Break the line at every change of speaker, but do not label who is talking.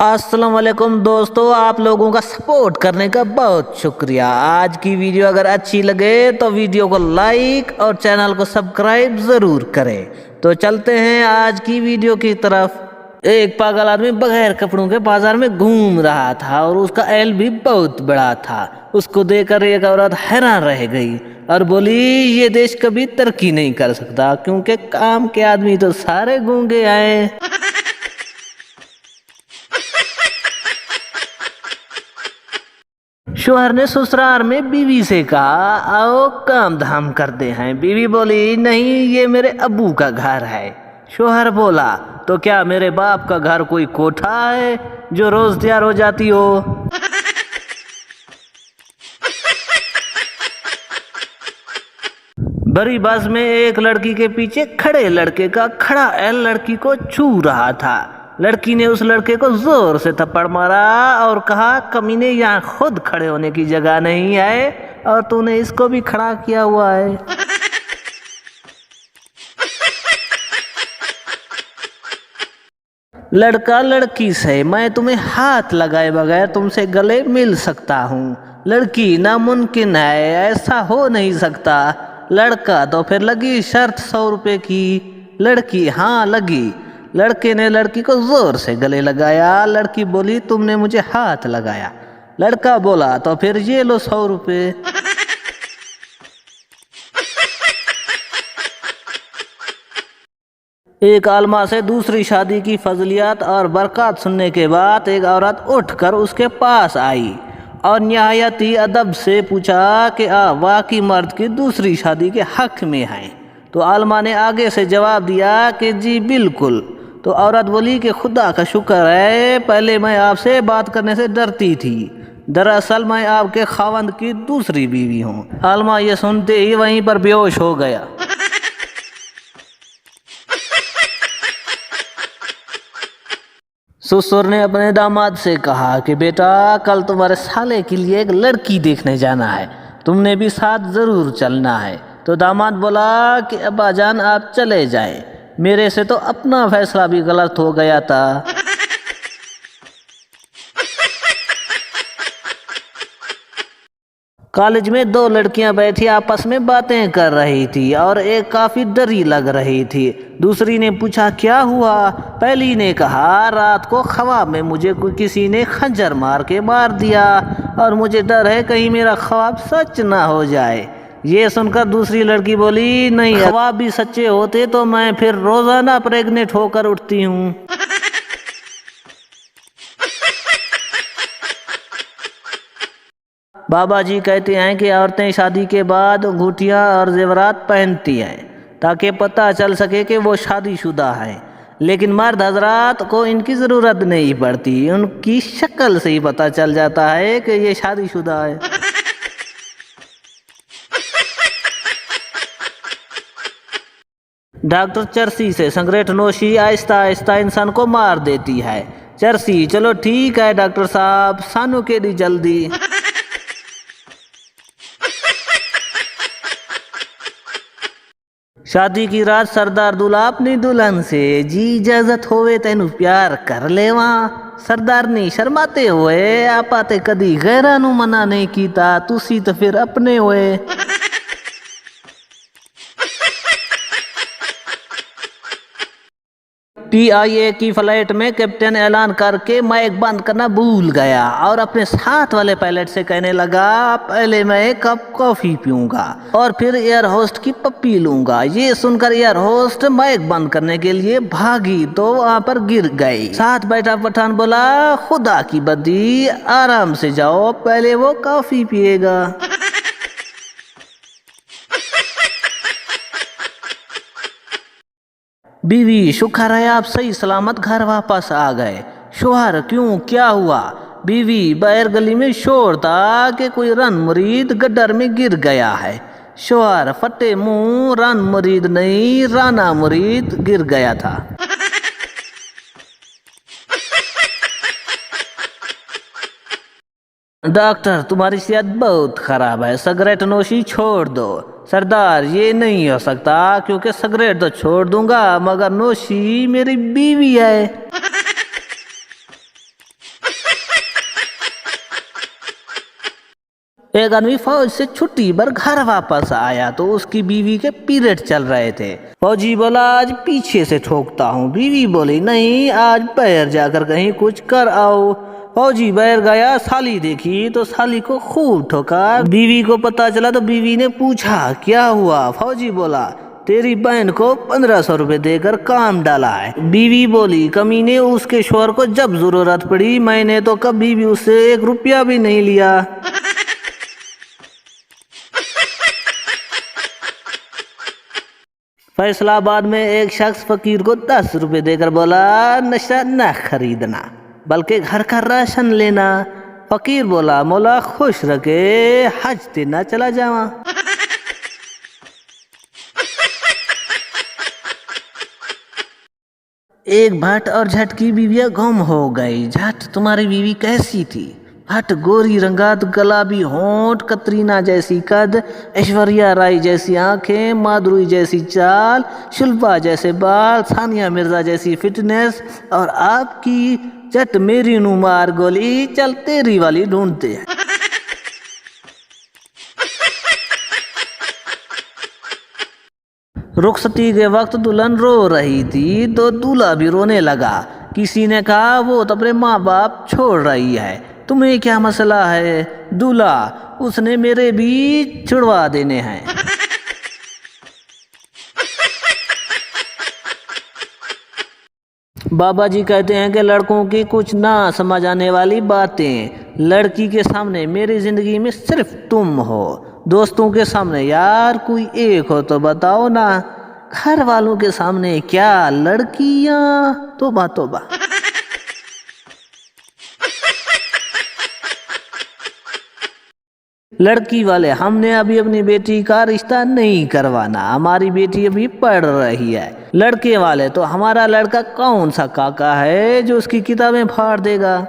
अस्सलाम वालेकुम दोस्तों, आप लोगों का सपोर्ट करने का बहुत शुक्रिया। आज की वीडियो अगर अच्छी लगे तो वीडियो को लाइक और चैनल को सब्सक्राइब ज़रूर करें। तो चलते हैं आज की वीडियो की तरफ। एक पागल आदमी बगैर कपड़ों के बाजार में घूम रहा था और उसका एल भी बहुत बड़ा था। उसको देखकर एक औरत हैरान रह गई और बोली, ये देश कभी तरक्की नहीं कर सकता क्योंकि काम के आदमी तो सारे गूंगे आए। शोहर ने ससुराल में बीवी से कहा, आओ काम धाम करते हैं। बीवी बोली, नहीं, ये मेरे अब्बू का घर है। शोहर बोला, तो क्या मेरे बाप का घर कोई कोठा है जो रोज तैयार हो जाती हो? बड़ी बस में एक लड़की के पीछे खड़े लड़के का खड़ा एल लड़की को छू रहा था। लड़की ने उस लड़के को जोर से थप्पड़ मारा और कहा, कमीने, यहाँ खुद खड़े होने की जगह नहीं है और तूने इसको भी खड़ा किया हुआ है। लड़का लड़की से, मैं तुम्हें हाथ लगाए बगैर तुमसे गले मिल सकता हूँ। लड़की, नामुमकिन है, ऐसा हो नहीं सकता। लड़का, तो फिर लगी शर्त 100 रुपए की। लड़की, हाँ लगी। लड़के ने लड़की को जोर से गले लगाया। लड़की बोली, तुमने मुझे हाथ लगाया। लड़का बोला, तो फिर ये लो 100 रुपए। एक आलमा से दूसरी शादी की फजलियत और बरकत सुनने के बाद एक औरत उठकर उसके पास आई और निहायत ही अदब से पूछा कि वाकई मर्द की दूसरी शादी के हक में है? तो आलमा ने आगे से जवाब दिया कि जी बिल्कुल। तो औरत बोली कि खुदा का शुक्र है, पहले मैं आपसे बात करने से डरती थी। दरअसल मैं आपके खावंद की दूसरी बीवी हूँ। आलमा ये सुनते ही वहीं पर बेहोश हो गया। ससुर ने अपने दामाद से कहा कि बेटा, कल तुम्हारे साले के लिए एक लड़की देखने जाना है, तुमने भी साथ जरूर चलना है। तो दामाद बोला कि अब्बा जान आप चले जाएं, मेरे से तो अपना फैसला भी गलत हो गया था। कॉलेज में 2 लड़कियां बैठी आपस में बातें कर रही थी और एक काफी डरी लग रही थी। दूसरी ने पूछा, क्या हुआ? पहली ने कहा, रात को ख्वाब में मुझे किसी ने खंजर मार के मार दिया और मुझे डर है कहीं मेरा ख्वाब सच ना हो जाए। ये सुनकर दूसरी लड़की बोली, नहीं, ख्वाब भी सच्चे होते तो मैं फिर रोजाना प्रेग्नेंट होकर उठती हूँ। बाबा जी कहते हैं कि औरतें शादी के बाद अंगूठियां और जेवरात पहनती हैं ताकि पता चल सके कि वो शादीशुदा हैं, लेकिन मर्द हजरात को इनकी ज़रूरत नहीं पड़ती, उनकी शक्ल से ही पता चल जाता है कि ये शादीशुदा है। डॉक्टर चरसी से, सिगरेट नोशी आहिस्ता आहिस्ता इंसान को मार देती है। चरसी, चलो ठीक है डॉक्टर साहब, सानू के दी जल्दी। शादी की रात सरदार दूल्हा अपनी दुल्हन से, जी इजाजत होवे तेनू प्यार कर लेवा। सरदारनी शर्माते हुए, आपा ते कदी गैरा नू मना नहीं कीता, तुसी तो फिर अपने हुए। TIA की फ्लाइट में कैप्टन ऐलान करके माइक बंद करना भूल गया और अपने साथ वाले पायलट से कहने लगा, पहले मैं एक कप कॉफी पीऊंगा और फिर एयर होस्ट की पप्पी लूंगा। ये सुनकर एयर होस्ट माइक बंद करने के लिए भागी तो वहां पर गिर गई। साथ बैठा पठान बोला, खुदा की बद्दी, आराम से जाओ, पहले वो कॉफी पिएगा। बीवी, शुक्र है आप सही सलामत घर वापस आ गए। शोहर, क्यों, क्या हुआ? बीवी, बाहर गली में शोर था कि कोई रन मुरीद गड्ढर में गिर गया है। शोहर, फटे मुंह, रन मुरीद नहीं, राना मुरीद गिर गया था। डॉक्टर, तुम्हारी सेहत बहुत खराब है, सिगरेट नोशी छोड़ दो। सरदार, ये नहीं हो सकता क्योंकि सिगरेट तो छोड़ दूंगा मगर नोशी मेरी बीवी है। ایک آدمی فوج سے چھٹی پر گھر واپس آیا تو اس کی بیوی کے پیریڈ چل رہے تھے۔ فوجی بولا آج پیچھے سے ٹھوکتا ہوں۔ بیوی بولی نہیں، آج باہر جا کر کہیں کچھ کر آؤ۔ فوجی باہر گیا، سالی دیکھی تو سالی کو خوب ٹھوکا۔ بیوی کو پتا چلا تو بیوی نے پوچھا کیا ہوا؟ فوجی بولا تیری بہن کو 1500 روپے دے کر کام ڈالا ہے۔ بیوی بولی کمینے، اس کے شوہر کو جب ضرورت پڑی میں نے تو کبھی بھی اس سے 1 روپیہ بھی نہیں لیا۔ فیصلہ آباد میں ایک شخص فقیر کو 10 روپے دے کر بولا نشہ نہ خریدنا بلکہ گھر کا راشن لینا۔ فقیر بولا مولا خوش رکھے، حج تے نہ چلا جاواں۔ ایک بھٹ اور جھٹ کی بیویاں گم ہو گئی۔ جھٹ تمہاری بیوی کیسی تھی؟ بھٹ گوری رنگات، گلابی ہونٹ، کترینہ جیسی قد، ایشوریہ رائے جیسی آنکھیں، مادھوری جیسی چال، شلپا جیسے بال، ثانیہ مرزا جیسی فٹنس، اور آپ کی جٹ میری نو مار گولی، چل تیری والی ڈھونڈتے ہیں۔ رخصتی کے وقت دلہن رو رہی تھی تو دولہا بھی رونے لگا۔ کسی نے کہا وہ تو اپنے ماں باپ چھوڑ رہی ہے، تمہیں کیا مسئلہ ہے؟ دولہا اس نے میرے بھی چھڑوا دینے ہیں۔ بابا جی کہتے ہیں کہ لڑکوں کی کچھ نہ سمجھ آنے والی باتیں، لڑکی کے سامنے میری زندگی میں صرف تم ہو، دوستوں کے سامنے یار کوئی ایک ہو تو بتاؤ نا، گھر والوں کے سامنے کیا لڑکیاں، توبہ توبہ۔ لڑکی والے ہم نے ابھی اپنی بیٹی کا رشتہ نہیں کروانا، ہماری بیٹی ابھی پڑھ رہی ہے۔ لڑکے والے تو ہمارا لڑکا کون سا کاکا ہے جو اس کی کتابیں پھاڑ دے گا۔